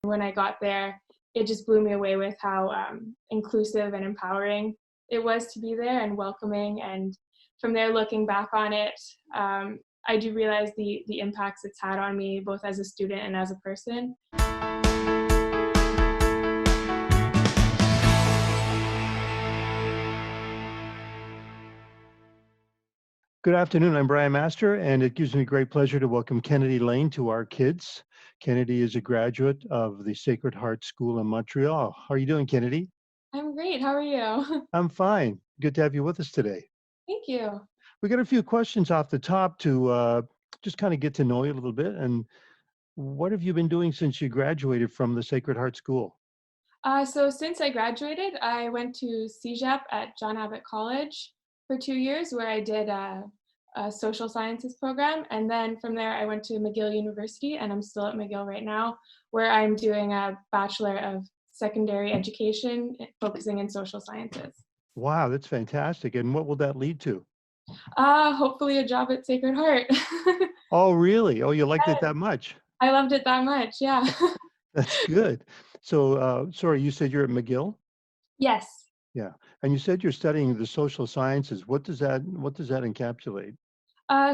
when I got there, it just blew me away with how inclusive and empowering it was to be there and welcoming. And from there, looking back on it, I do realize the impacts it's had on me, both as a student and as a person. Good afternoon. I'm Brian Master, and it gives me great pleasure to welcome Kennedy Lane to our kids. Kennedy is a graduate of the Sacred Heart School in Montreal. How are you doing, Kennedy? I'm great. How are you? I'm fine. Good to have you with us today. Thank you. We got a few questions off the top to just kind of get to know you a little bit. And what have you been doing since you graduated from the Sacred Heart School? So since I graduated, I went to CEGEP at John Abbott College for 2 years, where I did a social sciences program. And then from there, I went to McGill University, and I'm still at McGill right now, where I'm doing a Bachelor of Secondary Education, focusing in social sciences. Wow, that's fantastic. And what will that lead to? Hopefully a job at Sacred Heart. Oh, really? Oh, you liked it that much? I loved it that much, yeah. That's good. So, sorry, you said you're at McGill? Yes. Yeah, and you said you're studying the social sciences. What does that encapsulate?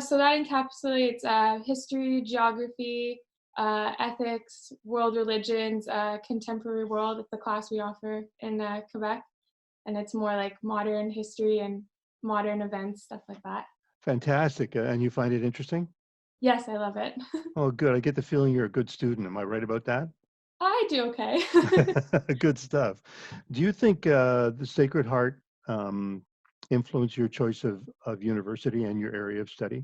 So that encapsulates history, geography, ethics, world religions, contemporary world. It's the class we offer in Quebec, and it's more like modern history and modern events, stuff like that. Fantastic, and you find it interesting? Yes, I love it. Oh, good. I get the feeling you're a good student. Am I right about that? I do okay. Good stuff. Do you think the Sacred Heart influenced your choice of university and your area of study?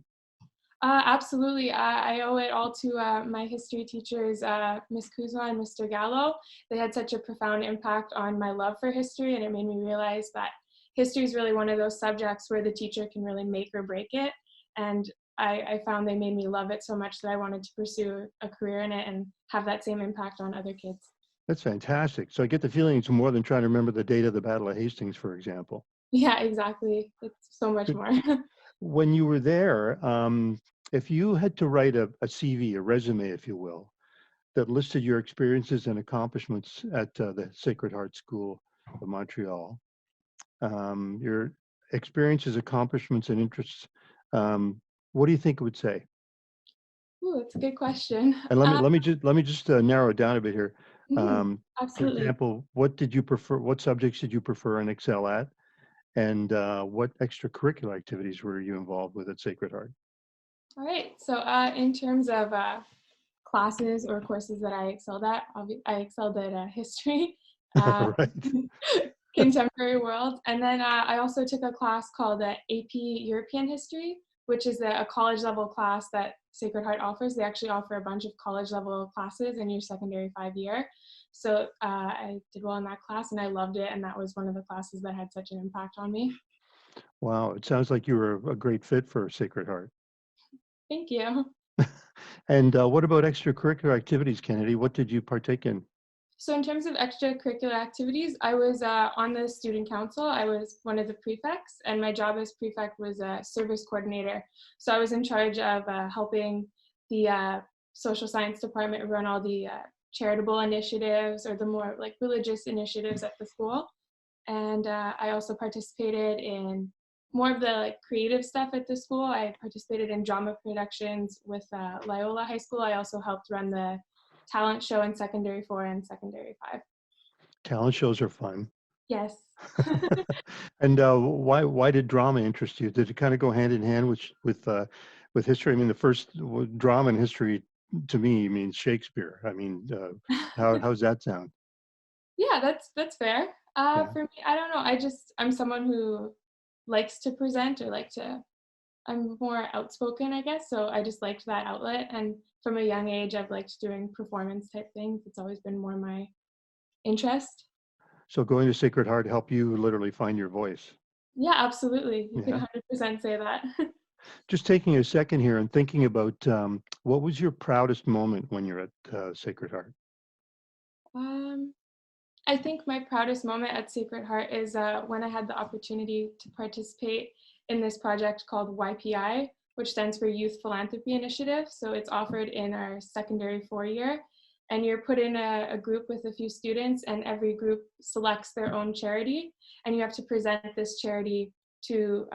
Absolutely. I owe it all to my history teachers, Miss Kuzma and Mr. Gallo. They had such a profound impact on my love for history, and it made me realize that history is really one of those subjects where the teacher can really make or break it. And I found they made me love it so much that I wanted to pursue a career in it and have that same impact on other kids. That's fantastic. So I get the feeling it's more than trying to remember the date of the Battle of Hastings, for example. Yeah, exactly. It's so much more. When you were there, if you had to write a CV, a resume, if you will, that listed your experiences and accomplishments at the Sacred Heart School of Montreal, your experiences, accomplishments, and interests, what do you think it would say? Ooh, it's a good question. And let me just narrow it down a bit here. Mhm, For absolutely. example, what did you prefer? What subjects did you prefer and excel at? And what extracurricular activities were you involved with at Sacred Heart? All right. So in terms of classes or courses that I excelled at, I excelled at history, uh, Right. contemporary world, and then I also took a class called AP European History, which is a college level class that Sacred Heart offers. They actually offer a bunch of college level classes in your secondary 5 year. So I did well in that class, and I loved it, and that was one of the classes that had such an impact on me. Wow, it sounds like you were a great fit for Sacred Heart. Thank you. And what about extracurricular activities, Kennedy? What did you partake in? So in terms of extracurricular activities, I was on the student council. I was one of the prefects, and my job as prefect was a service coordinator. So I was in charge of helping the social science department run all the charitable initiatives or the more like religious initiatives at the school. And I also participated in more of the like creative stuff at the school. I participated in drama productions with Loyola High School. I also helped run the talent show in secondary 4 and secondary 5. Talent shows are fun. Yes. And why did drama interest you? Did it kind of go hand in hand with history? I mean, the first drama in history to me means Shakespeare. I mean, how's that sound? Yeah, that's fair. Yeah. For me, I don't know. I'm someone who likes to present or like to I'm more outspoken, I guess. So I just liked that outlet. And from a young age, I've liked doing performance type things. It's always been more my interest. So going to Sacred Heart helped you literally find your voice. Yeah, absolutely. You could Yeah. 100% say that. Just taking a second here and thinking about what was your proudest moment when you're at Sacred Heart? um, I think my proudest moment at Sacred Heart is when I had the opportunity to participate in this project called YPI, which stands for Youth Philanthropy Initiative. So it's offered in our secondary 4 year. and you're put in a group with a few students, and every group selects their own charity, and you have to present this charity to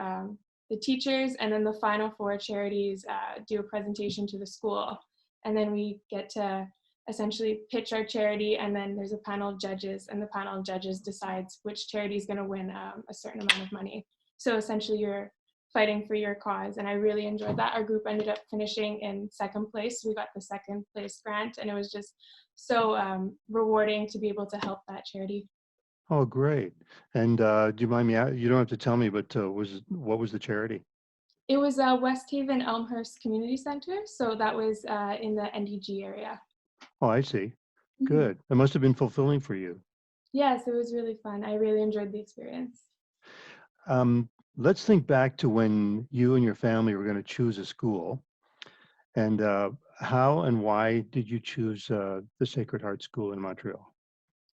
the teachers, and then the final four charities do a presentation to the school. And then we get to essentially pitch our charity, and then there's a panel of judges, and the panel of judges decides which charity is going to win a certain amount of money. So essentially you're fighting for your cause, and I really enjoyed that. Our group ended up finishing in second place. We got the second place grant, and it was just so rewarding to be able to help that charity. Oh, great. And do you mind me, you don't have to tell me, but what was the charity? It was West Haven Elmhurst Community Center, so that was in the NDG area. Oh, I see. Mhm. Good. It must have been fulfilling for you. Yes, it was really fun. I really enjoyed the experience. Let's think back to when you and your family were going to choose a school, and how and why did you choose the Sacred Heart School in Montreal?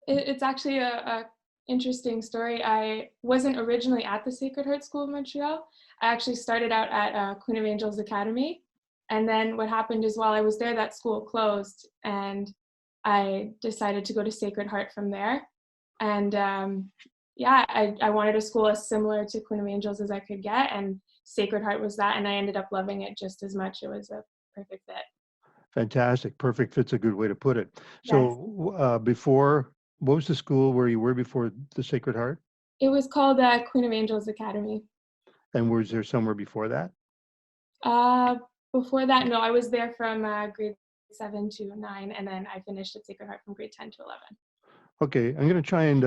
It's actually a interesting story. I wasn't originally at the Sacred Heart School of Montreal. I actually started out at Queen of Angels Academy. And then what happened is while I was there, that school closed, and I decided to go to Sacred Heart from there. And yeah, I wanted a school as similar to Queen of Angels as I could get, and Sacred Heart was that, and I ended up loving it just as much. It was a perfect fit. Fantastic. Perfect fit's a good way to put it. Yes. So before, what was the school where you were before the Sacred Heart? It was called Queen of Angels Academy. And was there somewhere before that? Uh, Before that, no, I was there from grade 7 to 9, and then I finished at Sacred Heart from grade 10 to 11. Okay, I'm going to try and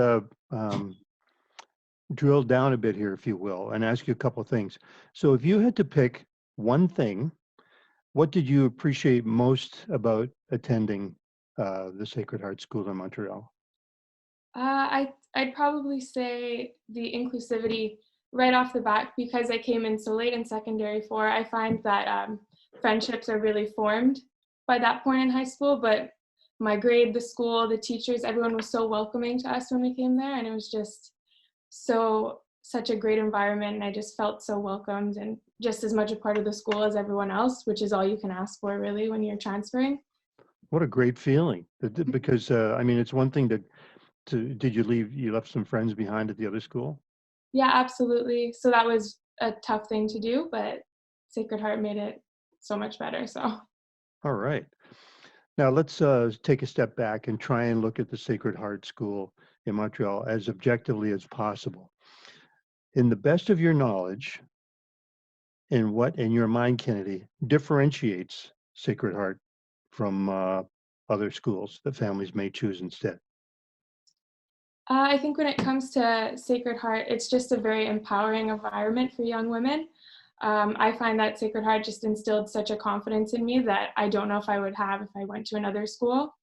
drill down a bit here, if you will, and ask you a couple of things. So if you had to pick one thing, what did you appreciate most about attending the Sacred Heart School in Montreal? I'd probably say the inclusivity right off the bat, because I came in so late in secondary four. I find that friendships are really formed by that point in high school, but my grade, the school, the teachers, everyone was so welcoming to us when we came there, and it was just such a great environment, and I just felt so welcomed and just as much a part of the school as everyone else, which is all you can ask for really when you're transferring. What a great feeling! Because I mean, it's one thing did you left some friends behind at the other school? Yeah, absolutely. So that was a tough thing to do, but Sacred Heart made it so much better. So All right. Now let's take a step back and try and look at the Sacred Heart School in Montreal as objectively as possible. In the best of your knowledge, in what in your mind, Kennedy, differentiates Sacred Heart from other schools that families may choose instead? I think when it comes to Sacred Heart, it's just a very empowering environment for young women. I find that Sacred Heart just instilled such a confidence in me that I don't know if I would have if I went to another school.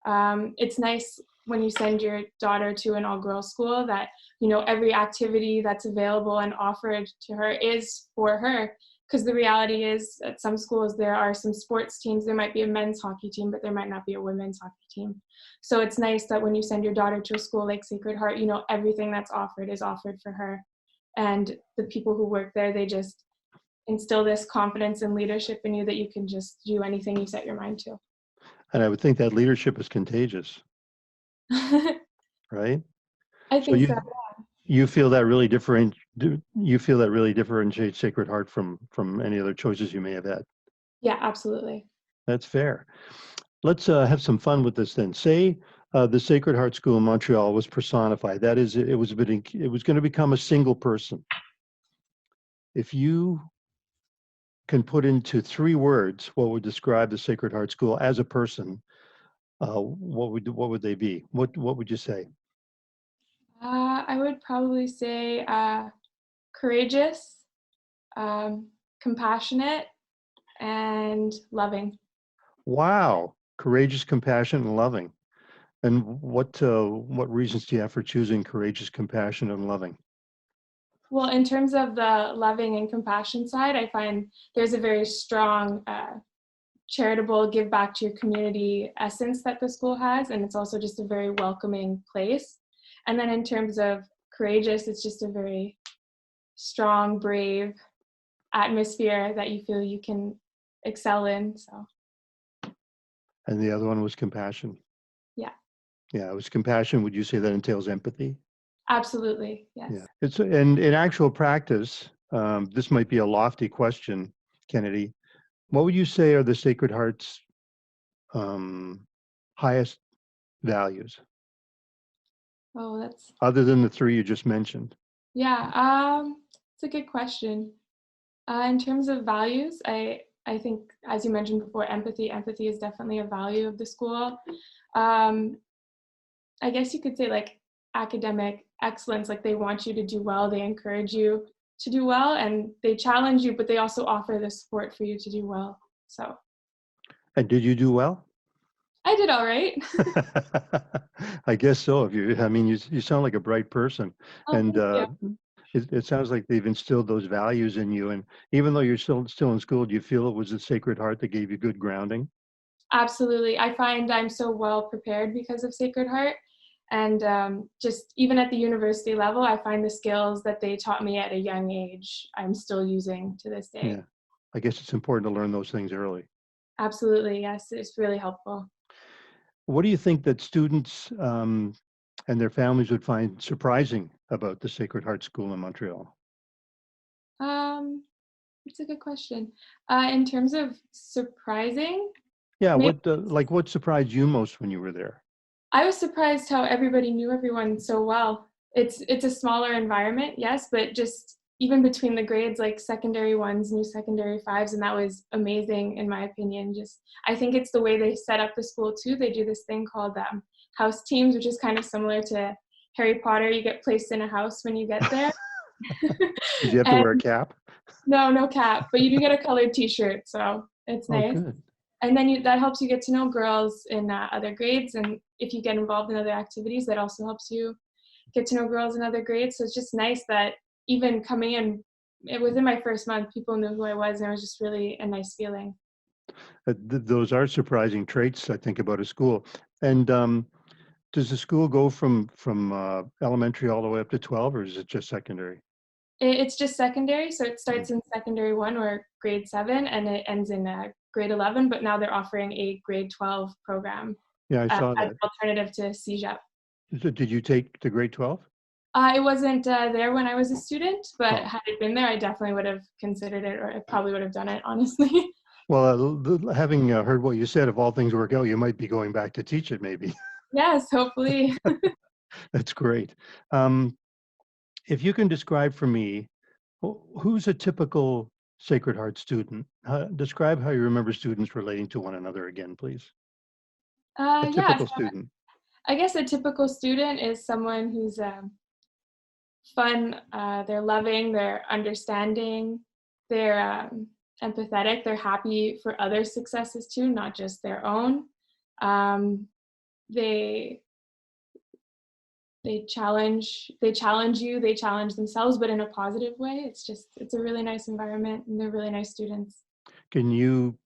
It's nice when you send your daughter to an all-girls school that, you know, every activity that's available and offered to her is for her. Because the reality is at some schools there are some sports teams. There might be a men's hockey team, but there might not be a women's hockey team. So it's nice that when you send your daughter to a school like Sacred Heart, you know, everything that's offered is offered for her. And the people who work there, they just instill this confidence and leadership in you that you can just do anything you set your mind to. And I would think that leadership is contagious, I right? So think so. you feel that really you feel that really differentiates Sacred Heart from any other choices you may have had. Yeah, absolutely. That's fair. Let's have some fun with this then. Say the Sacred Heart School in Montreal was personified. That is, it was going to become a single person. If you can put into 3 words what would describe the Sacred Heart School as a person, what would they be? What would you say? I would probably say courageous, compassionate, and loving. Wow, courageous, compassionate, and loving. And what reasons do you have for choosing courageous, compassionate, and loving? Well, in terms of the loving and compassion side, I find there's a very strong charitable, give back to your community essence that the school has, and it's also just a very welcoming place. And then in terms of courageous, it's just a very strong, brave atmosphere that you feel you can excel in. So And the other one was compassion. Yeah, Yeah, it was compassion. Would you say that entails empathy? absolutely. Yeah. Yes. It's in actual practice, this might be a lofty question, Kennedy. What would you say are the Sacred Heart's um, highest values, Oh, that's, other than the three you just mentioned? yeah, it's a good question. In terms of values, I think, as you mentioned before, empathy is definitely a value of the school. Um, I guess you could say like academic excellence, like they want you to do well, they encourage you to do well, and they challenge you, but they also offer the support for you to do well. So And did you do well? I did all right. I guess so. If you, I mean, you sound like a bright person, Oh, and thank you. it sounds like they've instilled those values in you. And even though you're still in school, do you feel it was the Sacred Heart that gave you good grounding? Absolutely. I find I'm so well prepared because of Sacred Heart. And just even at the university level, I find the skills that they taught me at a young age, I'm still using to this day. Yeah, I guess it's important to learn those things early. Absolutely. Yes. It's really helpful. What do you think that students and their families would find surprising about the Sacred Heart School in Montreal? Um, it's a good question. In terms of surprising, Yeah, maybe what surprised you most when you were there? I was surprised how everybody knew everyone so well. It's a smaller environment, yes, but just even between the grades, like secondary ones, new secondary fives, and that was amazing in my opinion. Just I think it's the way they set up the school too. They do this thing called house teams, which is kind of similar to Harry Potter. You get placed in a house when you get there. Did you have to And wear a cap? no, no cap, but you do get a colored T-shirt, so it's Oh, nice. good. And then that helps you get to know girls in other grades, and if you get involved in other activities, that also helps you get to know girls in other grades. So it's just nice that even coming in, within my first month, people knew who I was, and it was just really a nice feeling. Those are surprising traits, I think, about a school. And does the school go from elementary all the way up to 12, or is it just secondary? It's just secondary, so it Mm. starts in secondary one or grade 7, and it ends in grade 11. But now they're offering a grade 12 program Yeah, I as saw an that. alternative to CEGEP. Did you take the grade 12? I wasn't there when I was a student, but Oh, had it been there, I definitely would have considered it, or I probably would have done it, honestly. well, having heard what you said, if all things work out, you might be going back to teach it, maybe. Yes, hopefully. That's great. Um, if you can describe for me, who's a typical Sacred Heart student? Describe how you remember students relating to one another again, please. A Yeah, typical so student. I guess a typical student is someone who's fun, they're loving, they're understanding, they're empathetic, they're happy for other successes too, not just their own. Um, they they challenge you, they challenge themselves, but in a positive way. It's a really nice environment, and they're really nice students. Can you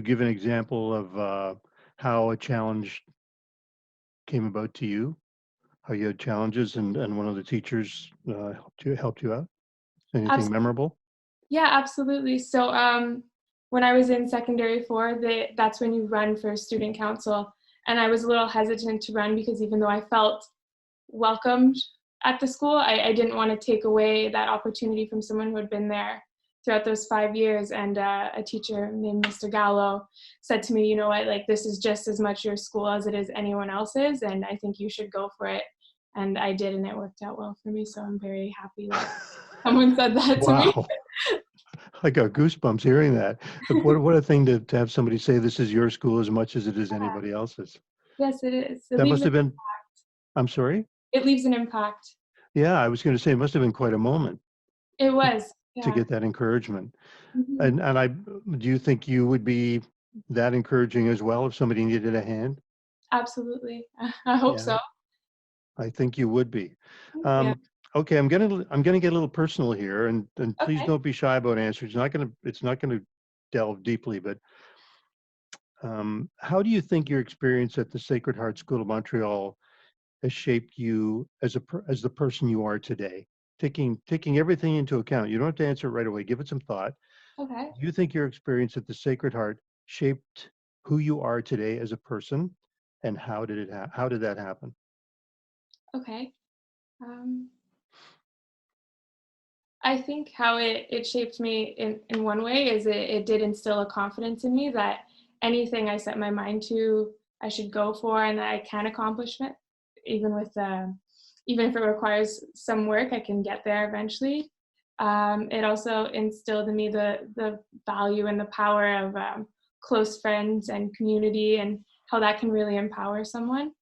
give an example of how a challenge came about to you? How you had challenges and one of the teachers helped you out? Anything memorable? Yeah, absolutely. So when I was in secondary 4, that's when you run for student council. And I was a little hesitant to run because even though I felt welcomed at the school, I didn't want to take away that opportunity from someone who had been there throughout those 5 years. And a teacher named Mr. Gallo said to me, you know what, like this is just as much your school as it is anyone else's, and I think you should go for it. And I did, and it worked out well for me. So I'm very happy that someone said that to me. Wow. I got goosebumps hearing that. What a thing to have somebody say this is your school as much as it is anybody else's. Yes, it is. That must have been, I'm sorry? It leaves an impact. Yeah, I was going to say it must have been quite a moment It was, to yeah. get that encouragement. Mhm. And do you think you would be that encouraging as well if somebody needed a hand? Absolutely. I hope Yeah, so. I think you would be. Thank you. Um, okay, I'm gonna get a little personal here, and please Okay. don't be shy about answers. It's not gonna delve deeply, but how do you think your experience at the Sacred Heart School of Montreal has shaped you as the person you are today? Taking everything into account. You don't have to answer it right away. Give it some thought. Okay. Do you think your experience at the Sacred Heart shaped who you are today as a person, and how did that happen? Okay. Um, I think how it shaped me in one way is it did instill a confidence in me that anything I set my mind to, I should go for and that I can accomplish it, even with even if it requires some work, I can get there eventually. It also instilled in me the value and the power of close friends and community and how that can really empower someone.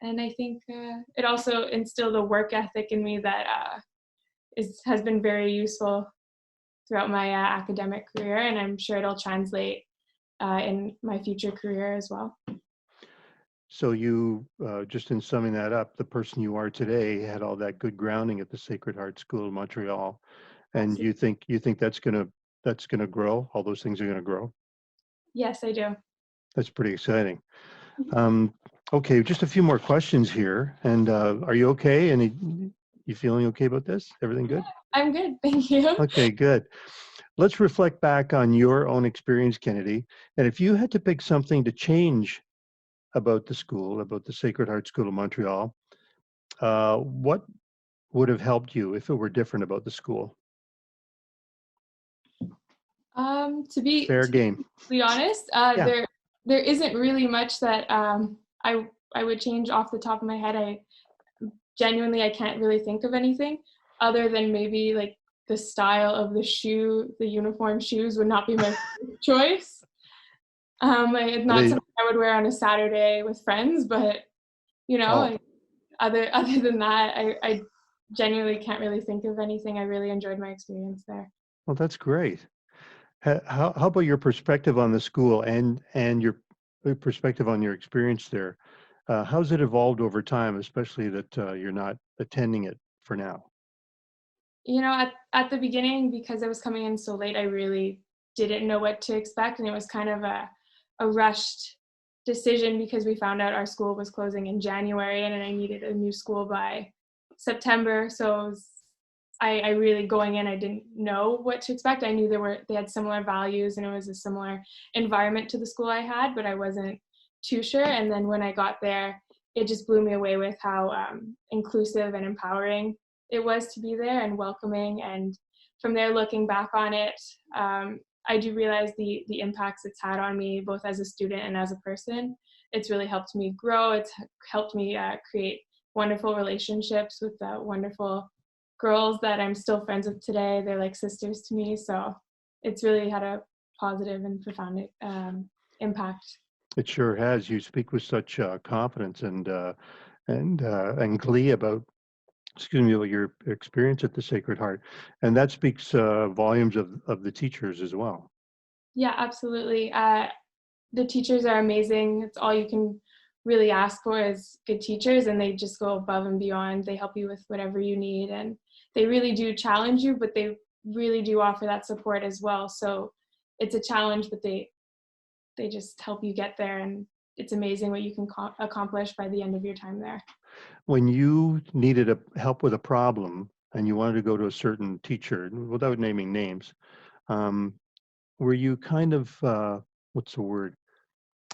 And I think it also instilled a work ethic in me that has been very useful throughout my academic career, and I'm sure it'll translate in my future career as well. So you, just in summing that up, the person you are today had all that good grounding at the Sacred Heart School of Montreal, and Absolutely. you think that's gonna grow. All those things are gonna grow. Yes, I do. That's pretty exciting. Um, okay, just a few more questions here. And are you okay? And you feeling okay about this? Everything good? I'm good, thank you. Okay, good. Let's reflect back on your own experience, Kennedy. And if you had to pick something to change about the school, about the Sacred Heart School of Montreal, what would have helped you if it were different about the school? To Fair be game. completely honest, Yeah. there isn't really much that I would change off the top of my head. I can't really think of anything other than maybe like the style of the uniform shoes would not be my first choice. It's Are not they, something I would wear on a Saturday with friends, but you know, oh, other than that, I genuinely can't really think of anything. I really enjoyed my experience there. well, that's great. How about your perspective on the school and your perspective on your experience there? How's it evolved over time, especially that you're not attending it for now? You know, at the beginning, because I was coming in so late, I really didn't know what to expect, and it was kind of a rushed decision because we found out our school was closing in January, and I needed a new school by September. So I really going in, I didn't know what to expect. I knew they had similar values, and it was a similar environment to the school I had, but I wasn't too sure. And then when I got there, it just blew me away with how inclusive and empowering it was to be there and welcoming. And from there, looking back on it, I do realize the impacts it's had on me, both as a student and as a person. It's really helped me grow. It's helped me create wonderful relationships with wonderful girls that I'm still friends with today. They're like sisters to me. So it's really had a positive and profound impact. It sure has. You speak with such confidence and glee about, excuse me, about your experience at the Sacred Heart, and that speaks volumes of the teachers as well. Yeah, absolutely. The teachers are amazing. It's all you can really ask for is good teachers, and they just go above and beyond. They help you with whatever you need, and they really do challenge you, but they really do offer that support as well. So it's a challenge, but they just help you get there, and it's amazing what you can accomplish by the end of your time there. When you needed help with a problem and you wanted to go to a certain teacher, without naming names, um, were you kind of what's the word?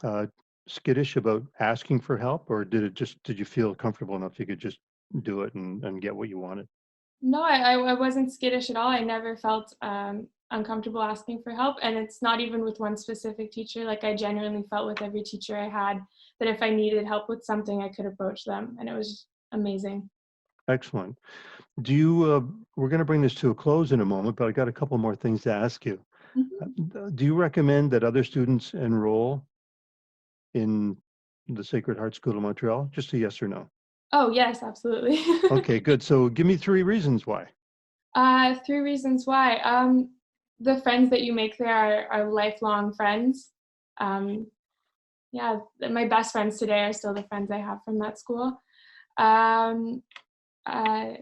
Uh, skittish about asking for help, or did you feel comfortable enough you could just do it and get what you wanted? No, I wasn't skittish at all. I never felt uncomfortable asking for help. And it's not even with one specific teacher. Like I genuinely felt with every teacher I had that if I needed help with something, I could approach them. And it was amazing. Excellent. We're going to bring this to a close in a moment, but I got a couple more things to ask you. Mhm. Do you recommend that other students enroll in the Sacred Heart School of Montreal? Just a yes or no. Oh, yes, absolutely. Okay, good. So give me 3 reasons why. Three reasons why. The friends that you make there are lifelong friends. Um, yeah, my best friends today are still the friends I have from that school. Um, uh,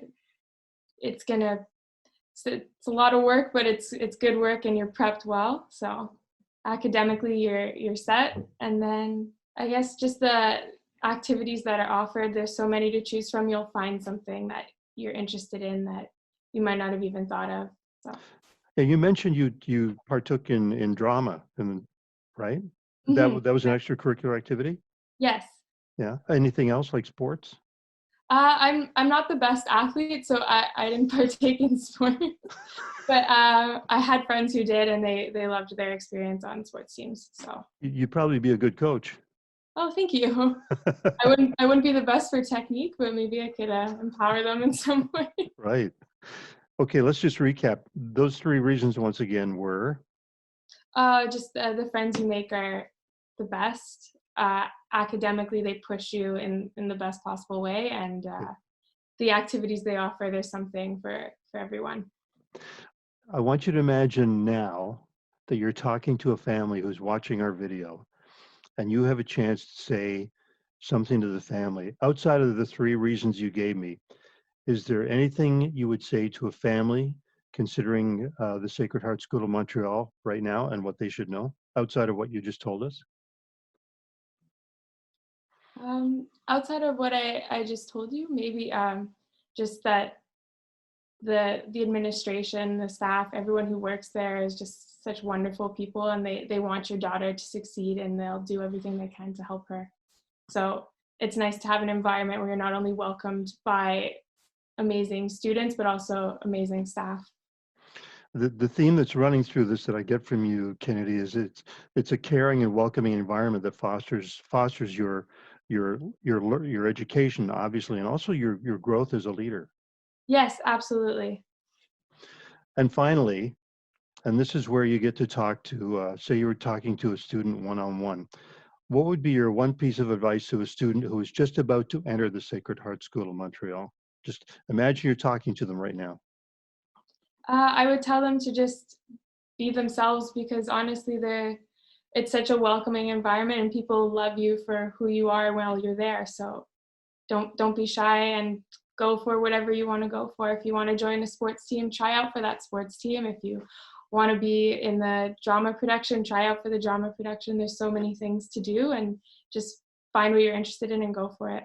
it's gonna it's a lot of work, but it's good work and you're prepped well. So academically you're set. And then I guess just the activities that are offered, there's so many to choose from, you'll find something that you're interested in that you might not have even thought of. So Yeah, you mentioned you partook in drama, and right? Mhm. That was an extracurricular activity? Yes. Yeah. Anything else like sports? I'm not the best athlete, so I didn't partake in sports. But I had friends who did, and they loved their experience on sports teams. So, You'd probably be a good coach. oh, thank you. I wouldn't be the best for technique, but maybe I could empower them in some way. Right. Okay, let's just recap. Those three reasons once again were, Just the friends you make are the best. Academically, they push you in the best possible way, and the activities they offer, there's something for everyone. I want you to imagine now that you're talking to a family who's watching our video and you have a chance to say something to the family outside of the three reasons you gave me. Is there anything you would say to a family considering the Sacred Heart School of Montreal right now and what they should know outside of what you just told us? Outside of what I just told you, maybe just that the administration, the staff, everyone who works there is just such wonderful people, and they want your daughter to succeed, and they'll do everything they can to help her. So it's nice to have an environment where you're not only welcomed by amazing students, but also amazing staff. The theme that's running through this that I get from you, Kennedy, is it's a caring and welcoming environment that fosters your education, obviously, and also your growth as a leader. Yes, absolutely. And finally, and this is where you get to talk to, say you were talking to a student one-on-one. What would be your one piece of advice to a student who is just about to enter the Sacred Heart School of Montreal? Just imagine you're talking to them right now. I would tell them to just be themselves, because honestly, it's such a welcoming environment, and people love you for who you are while you're there. So don't be shy, and go for whatever you want to go for. If you want to join a sports team, try out for that sports team. If you want to be in the drama production, try out for the drama production. There's so many things to do, and just find what you're interested in and go for it.